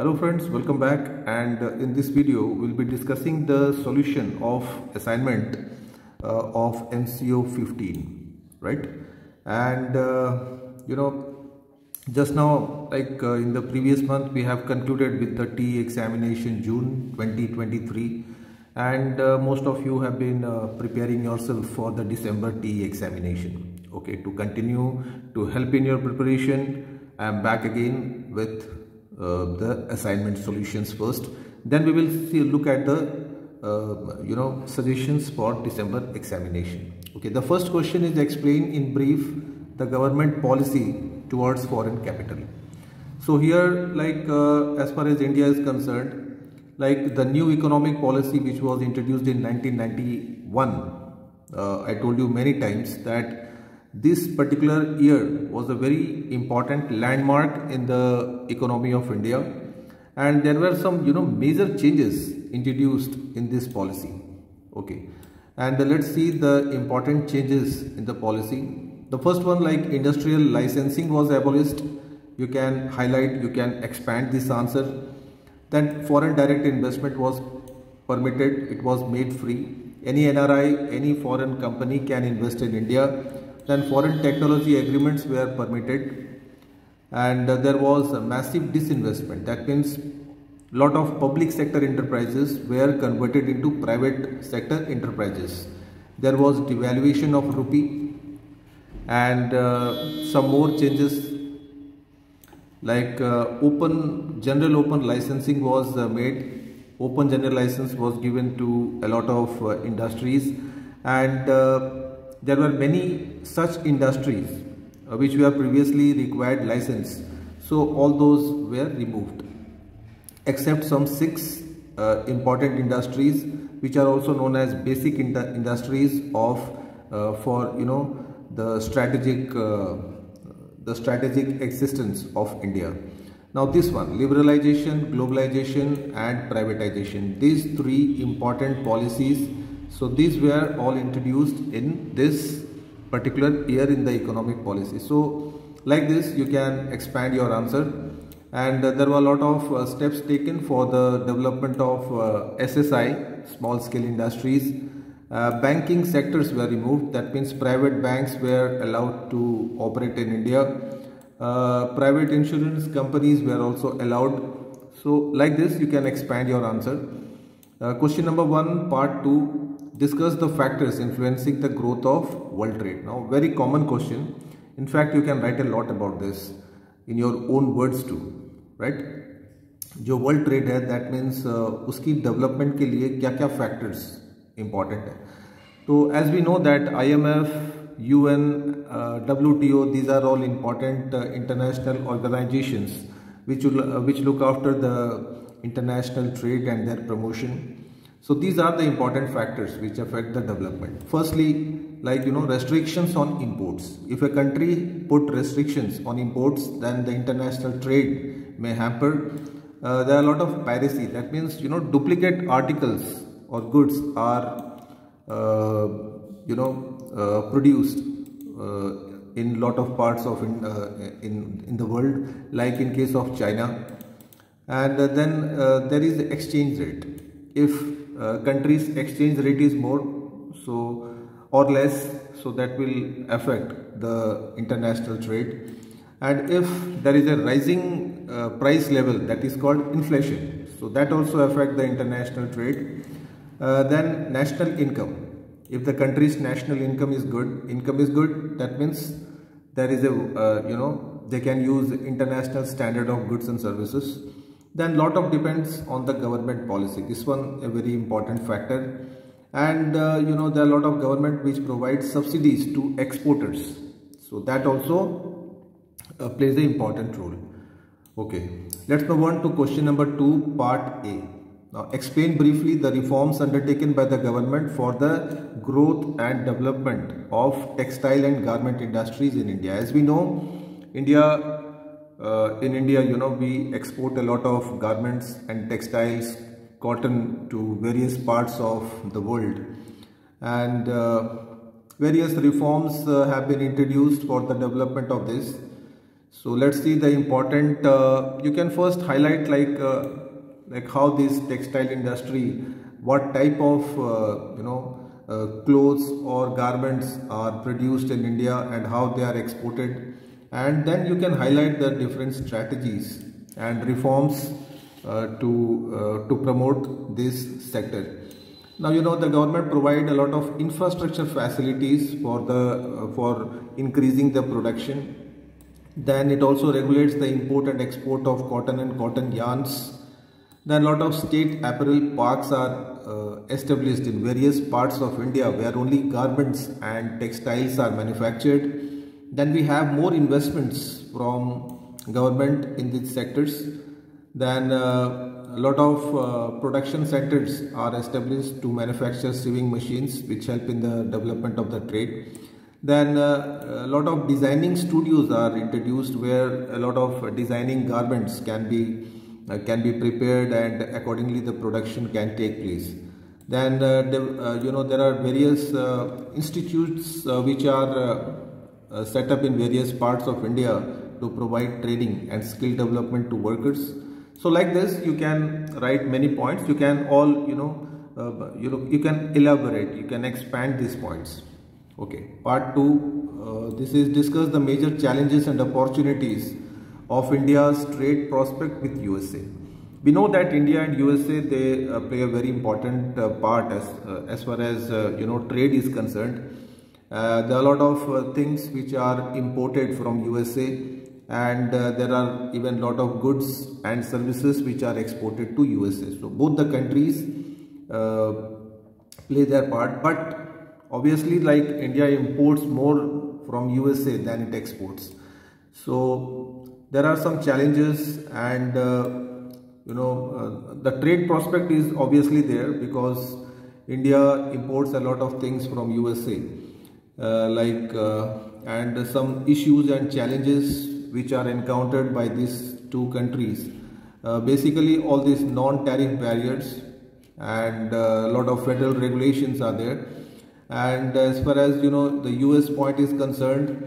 Hello friends, welcome back, and in this video we'll be discussing the solution of assignment of MCO 15, right? And just now, in the previous month, we have concluded with the TE examination June 2023, and most of you have been preparing yourself for the December TE examination. Okay, to continue to help in your preparation, I am back again with the assignment solutions first. Then we will look at the suggestions for December examination. Okay, the first question is explain in brief the government policy towards foreign capital. So here, as far as India is concerned, like the new economic policy which was introduced in 1991, I told you many times that this particular year was a very important landmark in the economy of India, and there were some major changes introduced in this policy. Okay, and let's see the important changes in the policy. The first one, like industrial licensing was abolished. You can highlight, you can expand this answer. Then foreign direct investment was permitted, it was made free. Any NRI, any foreign company can invest in India. Then foreign technology agreements were permitted, and there was a massive disinvestment. That means lot of public sector enterprises were converted into private sector enterprises. There was devaluation of rupee, and some more changes like general open licensing was made. Open general license was given to a lot of industries, and there were many such industries which were previously required license. So all those were removed, except some 6 important industries which are also known as basic industries of for the strategic existence of India. Now this one, liberalization, globalization and privatization, these 3 important policies. So these were all introduced in this particular year in the economic policy. So like this you can expand your answer, and there were a lot of steps taken for the development of SSI, small scale industries. Banking sectors were removed. That means private banks were allowed to operate in India. Private insurance companies were also allowed. So like this you can expand your answer. Question number 1, part 2. Discuss the factors influencing the growth of world trade. Now, very common question. In fact, you can write a lot about this in your own words too, right? जो world trade है, that means उसकी development के लिए क्या-क्या factors important है. So, as we know that IMF, UN, WTO, these are all important international organizations which look after the international trade and their promotion. So these are the important factors which affect the development. Firstly, restrictions on imports. If a country put restrictions on imports, then the international trade may hamper. There are a lot of piracy. That means duplicate articles or goods are produced in lot of parts of in the world, like in case of China. And then there is the exchange rate. If country's exchange rate is more or less, so that will affect the international trade. And if there is a rising price level, that is called inflation, so that also affect the international trade. Then national income. If the country's national income is good, that means there is a they can use international standard of goods and services. Then lot of depends on the government policy. This one a very important factor. And there are a lot of government which provides subsidies to exporters. So that also plays an important role. Okay, let's move on to question number 2, part A. Now explain briefly the reforms undertaken by the government for the growth and development of textile and garment industries in India. As we know, in India, we export a lot of garments and textiles, cotton to various parts of the world, and various reforms have been introduced for the development of this. So let's see the important. You can first highlight like how this textile industry, what type of clothes or garments are produced in India and how they are exported, and then you can highlight the different strategies and reforms to promote this sector. Now the government provide a lot of infrastructure facilities for increasing the production. Then it also regulates the import and export of cotton and cotton yarns. Then a lot of state apparel parks are established in various parts of India where only garments and textiles are manufactured. Then we have more investments from government in these sectors. Then a lot of production centers are established to manufacture sewing machines which help in the development of the trade. Then a lot of designing studios are introduced where a lot of designing garments can be prepared and accordingly the production can take place. Then there are various institutes which are set up in various parts of India to provide training and skill development to workers. So like this you can write many points. You can all you can elaborate, you can expand these points. Okay, part 2, this is discuss the major challenges and opportunities of India's trade prospect with USA. We know that India and USA, they play a very important part as far as trade is concerned. There are a lot of things which are imported from USA, and there are even a lot of goods and services which are exported to USA. So both the countries play their part, but obviously like India imports more from USA than it exports. So there are some challenges, and the trade prospect is obviously there because India imports a lot of things from USA, and some issues and challenges which are encountered by these two countries. Basically all these non-tariff barriers and a lot of federal regulations are there. And as far as the US point is concerned,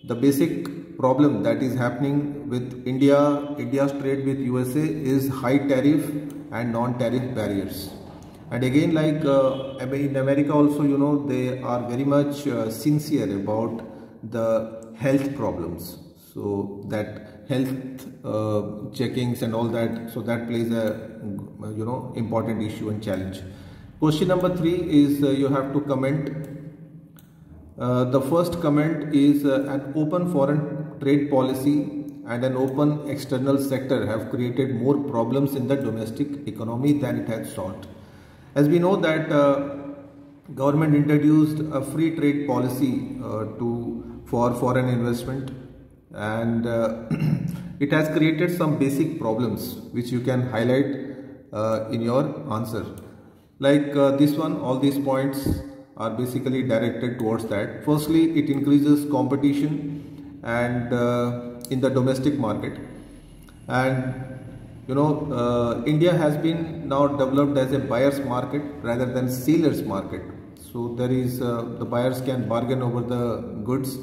the basic problem that is happening with India's trade with USA is high tariff and non-tariff barriers. And again, like in America also, they are very much sincere about the health problems. So that health checkings and all that, so that plays a important issue and challenge. Question number 3 is you have to comment. The first comment is an open foreign trade policy and an open external sector have created more problems in the domestic economy than it has solved. As we know that government introduced a free trade policy for foreign investment, and it has created some basic problems which you can highlight in your answer. Like this one, all these points are basically directed towards that. Firstly, it increases competition and in the domestic market, and India has been now developed as a buyer's market rather than seller's market. So there is the buyers can bargain over the goods,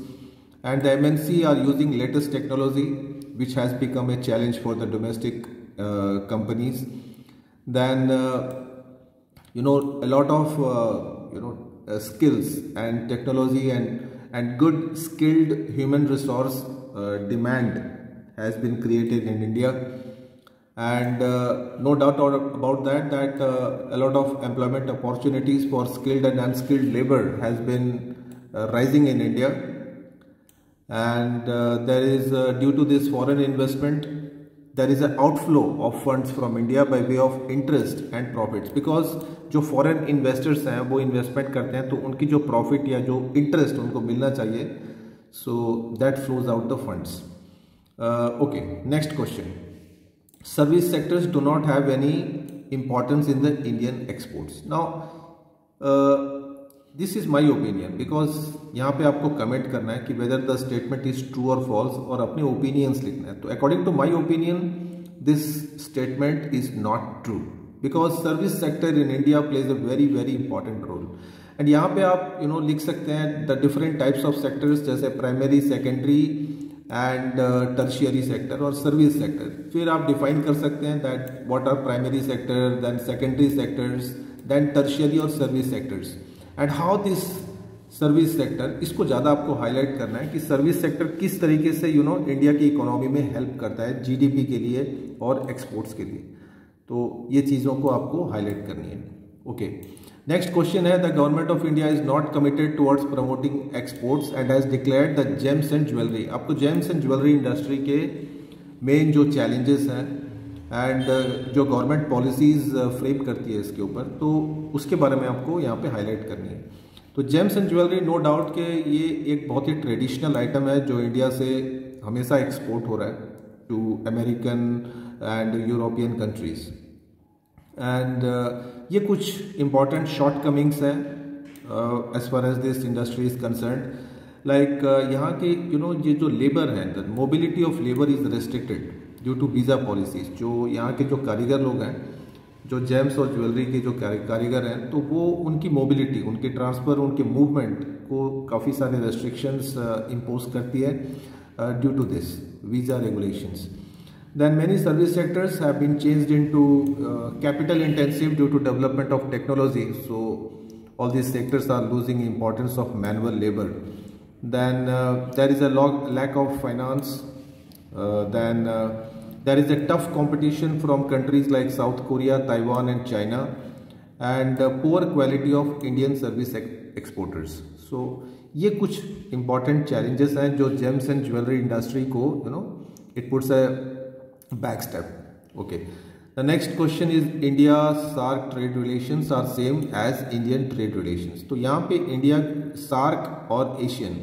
and the MNC are using latest technology which has become a challenge for the domestic companies. Then a lot of skills and technology and good skilled human resource demand has been created in India, and no doubt about that a lot of employment opportunities for skilled and unskilled labor has been rising in India. And there is due to this foreign investment, there is an outflow of funds from India by way of interest and profits, because जो foreign investors हैं वो investment करते हैं तो उनकी जो profit या जो interest उनको मिलना चाहिए, so that flows out the funds. Okay, next question. Service sectors do not have any importance in the Indian exports. Now this is my opinion, because यहाँ पे आपको कमेंट करना है कि whether the statement is true or false, और अपने opinions लिखना है. तो according to my opinion, this statement is not true, because service sector in India plays a very very important role. And यहाँ पे आप लिख सकते हैं the different types of sectors, जैसे primary, secondary, and tertiary sector और service sector. फिर आप डिफाइन कर सकते हैं that what are primary sector, then secondary sectors, then tertiary और service sectors, and how this service sector, इसको ज़्यादा आपको हाईलाइट करना है कि सर्विस सेक्टर किस तरीके से इंडिया की इकोनॉमी में हेल्प करता है जीडीपी के लिए और एक्सपोर्ट्स के लिए। तो ये चीज़ों को आपको हाईलाइट करनी है। ओके, नेक्स्ट क्वेश्चन है, the government of India is not committed towards promoting exports and has declared the James and jewellery. आपको जेम्स एंड ज्वेलरी इंडस्ट्री के मेन जो चैलेंजेस हैं एंड जो गवर्नमेंट पॉलिसीज फ्रेम करती है इसके ऊपर, तो उसके बारे में आपको यहाँ पे हाईलाइट करनी है। तो gems and jewellery no doubt के ये एक बहुत ही ट्रेडिशनल आइटम है जो इंडिया से हमेशा एक्सपोर्ट हो रहा है to American and European countries, and ये कुछ इम्पॉर्टेंट शॉर्ट कमिंग्स हैं as far as this industry is concern. Like यहाँ के ये जो लेबर है, the mobility of labour is restricted due to visa policies. जो यहाँ के जो कारीगर लोग हैं, जो जेम्स और ज्वेलरी के जो कारीगर हैं, तो वो उनकी मोबिलिटी, उनके ट्रांसफ़र, उनके मूवमेंट को काफ़ी सारे रेस्ट्रिक्शंस इम्पोज करती है due to this visa regulations. Then many service sectors have been changed into capital intensive due to development of technology. So all these sectors are losing importance of manual labor. Then there is a lack of finance. Then there is a tough competition from countries like South Korea, Taiwan and China, and poor quality of Indian service exporters. So ये कुछ important challenges हैं जो gems and jewelry industry को it puts a backstep. Okay, the next question is India SAARC trade relations are same as Indian trade relations. तो यहाँ पे India, SAARC और Asian,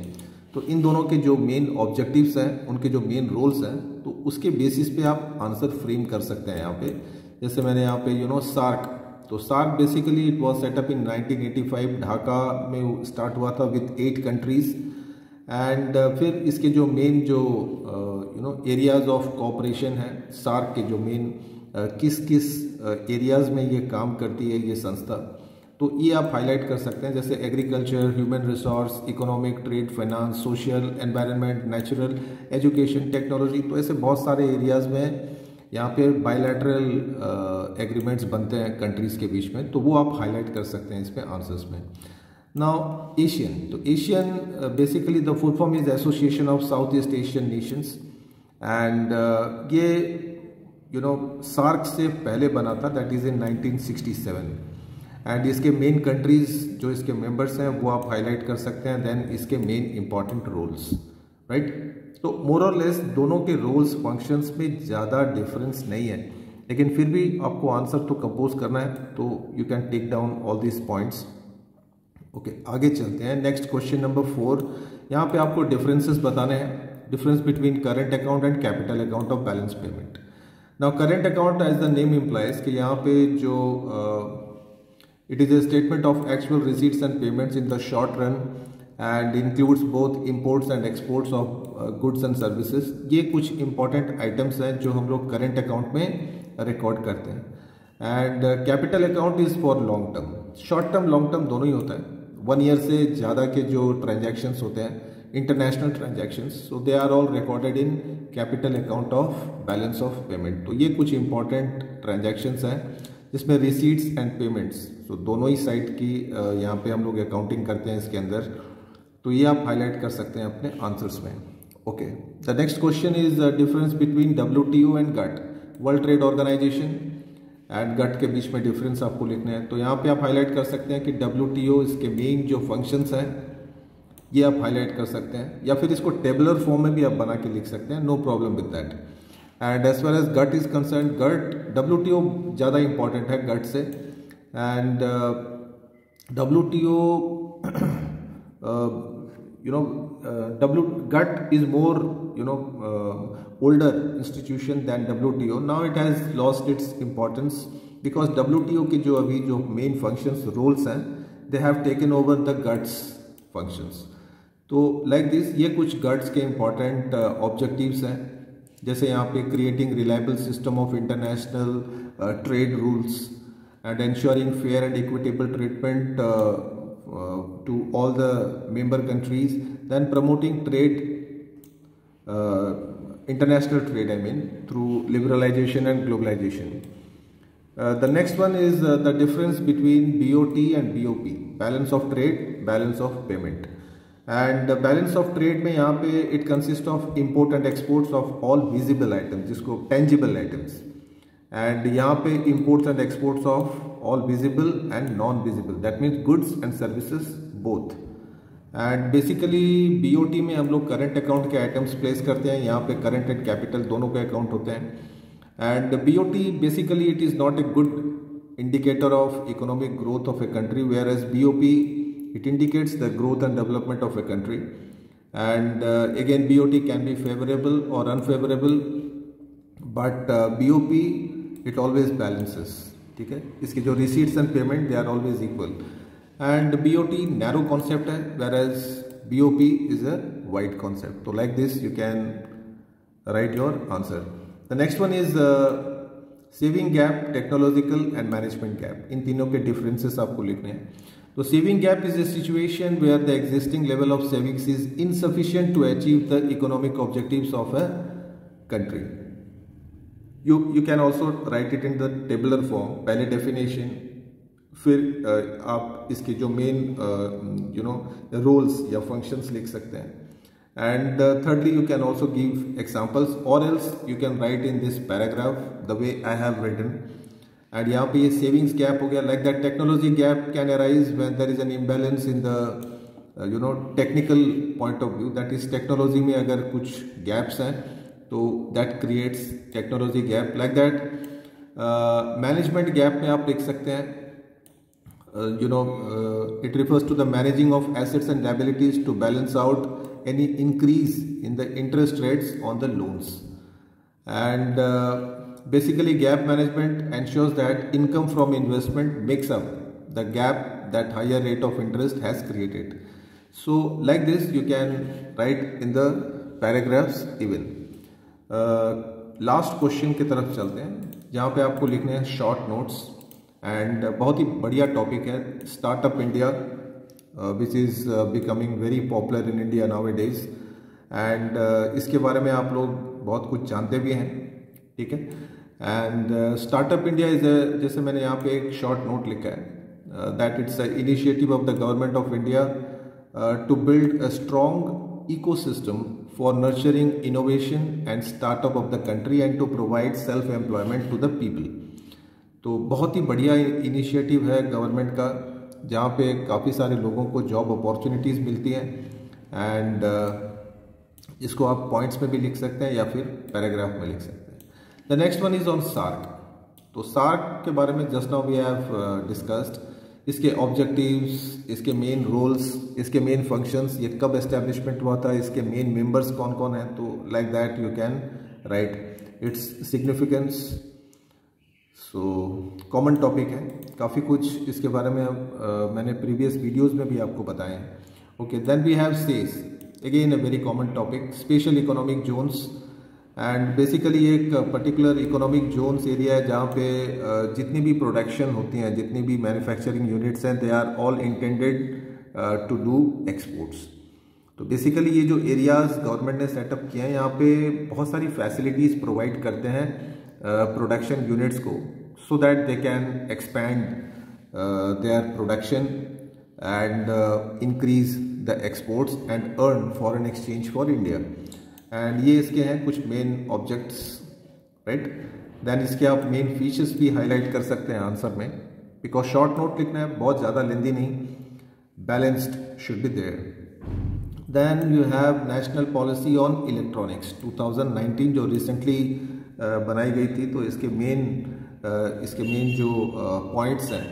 तो इन दोनों के जो मेन ऑब्जेक्टिव्स हैं, उनके जो मेन रोल्स हैं, तो उसके बेसिस पे आप आंसर फ्रेम कर सकते हैं यहाँ पे। जैसे मैंने यहाँ पे सार्क, तो SAARC basically it was set up in 1985, Dhaka में स्टार्ट हुआ था विथ 8 कंट्रीज, एंड फिर इसके जो मेन जो एरियाज ऑफ कोऑपरेशन है सार्क के, जो मेन किस किस एरियाज में ये काम करती है ये संस्था, तो ये आप हाईलाइट कर सकते हैं। जैसे agriculture, human resource, economic, trade, finance, social, environment, natural, education, technology, तो ऐसे बहुत सारे एरियाज में यहाँ पे बायलैटरल एग्रीमेंट्स बनते हैं कंट्रीज़ के बीच में, तो वो आप हाईलाइट कर सकते हैं इसमें आंसर्स में। नाउ एशियन, तो Asian basically the full form is association of south east Asian Nations, and ये सार्क से पहले बना था, दैट इज़ इन 1967, एंड इसके मेन कंट्रीज जो इसके मेंबर्स हैं वो आप हाईलाइट कर सकते हैं। देन इसके मेन इंपॉर्टेंट रोल्स, राइट। तो मोर और लेस दोनों के रोल्स, फंक्शंस में ज़्यादा डिफरेंस नहीं है, लेकिन फिर भी आपको आंसर तो कंपोज करना है, तो you can take down all this points. Okay, आगे चलते हैं। नेक्स्ट क्वेश्चन नंबर 4, यहाँ पे आपको डिफरेंसेस बताने हैं, difference between current account and capital account of balance payment. Now current account as the name implies कि यहाँ पे जो it is a statement of actual receipts and payments in the short run and includes both imports and exports of goods and services. ये कुछ important items हैं जो हम लोग करंट अकाउंट में रिकॉर्ड करते हैं। And capital account is for long term, short term long term दोनों ही होता है। 1 ईयर से ज़्यादा के जो ट्रांजैक्शंस होते हैं, international transactions, so they are all recorded in capital account of balance of payment. तो ये कुछ इंपॉर्टेंट ट्रांजैक्शंस हैं जिसमें रिसीट्स एंड पेमेंट्स, तो दोनों ही साइड की यहाँ पे हम लोग अकाउंटिंग करते हैं इसके अंदर, तो ये आप हाईलाइट कर सकते हैं अपने आंसर्स में। Okay, the next question is difference between WTO and GATT, world trade organisation and GATT के बीच में डिफरेंस आपको लिखना है। तो यहाँ पे आप हाईलाइट कर सकते हैं कि WTO इसके मेन जो फंक्शंस हैं ये आप हाईलाइट कर सकते हैं, या फिर इसको टेबुलर फॉर्म में भी आप बना के लिख सकते हैं, no problem with that. And as far as GATT is concern, WTO ज़्यादा इंपॉर्टेंट है GATT से, and WTO GATT is more older institution than WTO. Now it has lost its importance because WTO के जो अभी जो main functions roles हैं, they have taken over the GATT's functions. तो like this ये कुछ GATT's के important objectives हैं, जैसे यहाँ पे creating reliable system of international trade rules and ensuring fair and equitable treatment to all the member countries, then promoting trade international trade, I mean, through liberalization and globalization. The next one is the difference between BOT and BOP, balance of trade, balance of payment. And balance of trade में यहाँ पे it consists of import and exports of all visible items, जिसको tangible items. And यहाँ पे imports and exports of all visible and non-visible. That means goods and services both. And basically BOT में हम लोग current account के items place करते हैं. यहाँ पे current and capital दोनों के account होते हैं. And BOT basically it is not a good indicator of economic growth of a country, whereas BOP it indicates the growth and development of a country. And again BOT can be favorable or unfavorable, but BOP it always balances. ठीक है, इसके जो receipts and payment they are always equal. And BOT narrow concept है, whereas BOP is a wide concept. So like this you can write your answer. The next one is saving gap, technological and management gap. इन तीनों के differences आपको लिखने हैं. So saving gap is a situation where the existing level of savings is insufficient to achieve the economic objectives of a country. You can also write it in the tabular form. पहले definition, फिर आप इसके जो main roles या functions लिख सकते हैं. And thirdly you can also give examples, or else you can write in this paragraph the way I have written. And यहाँ पे ये savings gap हो गया. Like that technology gap can arise when there is an imbalance in the technical point of view. That is technology में अगर कुछ gaps हैं तो that creates technology gap. Like that management gap में आप लिख सकते हैं it refers to the managing of assets and liabilities to balance out any increase in the interest rates on the loans. And basically gap management ensures that income from investment makes up the gap that higher rate of interest has created. So like this you can write in the paragraphs even. Last question की तरफ चलते हैं, जहाँ पे आपको लिखने हैं short notes. And बहुत ही बढ़िया टॉपिक है startup India, which is becoming very popular in India nowadays. And इसके बारे में आप लोग बहुत कुछ जानते भी हैं. ठीक है, एंड स्टार्टअप इंडिया इज जैसे मैंने यहाँ पे एक शॉर्ट नोट लिखा है that it's a initiative of the government of India to build a strong ecosystem for nurturing innovation and startup of the country and to provide self employment to the people. तो बहुत ही बढ़िया initiative है government का, जहाँ पे काफ़ी सारे लोगों को जॉब अपॉर्चुनिटीज़ मिलती हैं. एंड इसको आप पॉइंट्स में भी लिख सकते हैं या फिर पैराग्राफ में लिख सकते हैं. The next one is on SAARC. तो सार्क के बारे में just now we have discussed. इसके ऑब्जेक्टिव्स, इसके मेन रोल्स, इसके मेन फंक्शंस, ये कब एस्टेब्लिशमेंट हुआ था, इसके मेन मेंबर्स कौन कौन हैं. तो like that you can write its significance. So common topic है, काफ़ी कुछ इसके बारे में मैंने प्रीवियस वीडियोस में भी आपको बताए हैं. Okay, then we have SEZ, again a very common topic, special economic zones. And basically एक पर्टिकुलर इकोनॉमिक जोन्स एरिया है जहाँ पे जितनी भी प्रोडक्शन होती हैं, जितनी भी मैन्युफैक्चरिंग यूनिट्स हैं, they are all intended to do exports. तो बेसिकली ये जो एरियाज गवर्नमेंट ने सेटअप किए हैं, यहाँ पे बहुत सारी फैसिलिटीज़ प्रोवाइड करते हैं प्रोडक्शन यूनिट्स को, so that they can expand their production and increase the exports and earn foreign exchange for India. And ये इसके हैं कुछ main objects, right? Then इसके आप main features भी highlight कर सकते हैं आंसर में, because short note लिखना है, बहुत ज़्यादा लेंदी नहीं. Balanced should be there. Then you have national policy on electronics 2019 जो recently बनाई गई थी. तो इसके मेन जो पॉइंट्स हैं,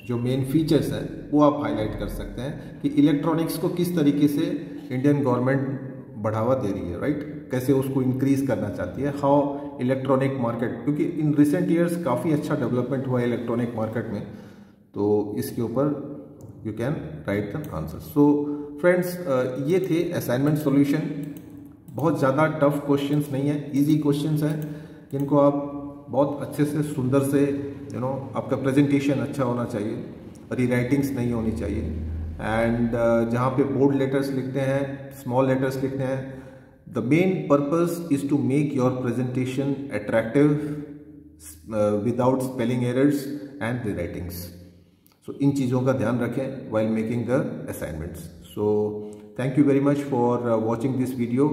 जो मेन फीचर्स हैं, वो आप हाईलाइट कर सकते हैं कि इलेक्ट्रॉनिक्स को किस तरीके से इंडियन गवर्नमेंट बढ़ावा दे रही है, राइट? कैसे उसको इंक्रीज करना चाहती है. हाउ इलेक्ट्रॉनिक मार्केट, क्योंकि इन रिसेंट ईयर्स काफ़ी अच्छा डेवलपमेंट हुआ है इलेक्ट्रॉनिक मार्केट में. तो इसके ऊपर you can write the answer. So friends, ये थे असाइनमेंट सॉल्यूशन. बहुत ज़्यादा टफ क्वेश्चंस नहीं है, इजी क्वेश्चंस हैं जिनको आप बहुत अच्छे से सुंदर से आपका प्रेजेंटेशन अच्छा होना चाहिए, रीराइटिंग्स नहीं होनी चाहिए. एंड जहाँ पे बोल्ड लेटर्स लिखते हैं, स्मॉल लेटर्स लिखते हैं, The main purpose is to make your presentation attractive without spelling errors and rewritings. So इन चीज़ों का ध्यान रखें while making the assignments. So thank you very much for watching this video.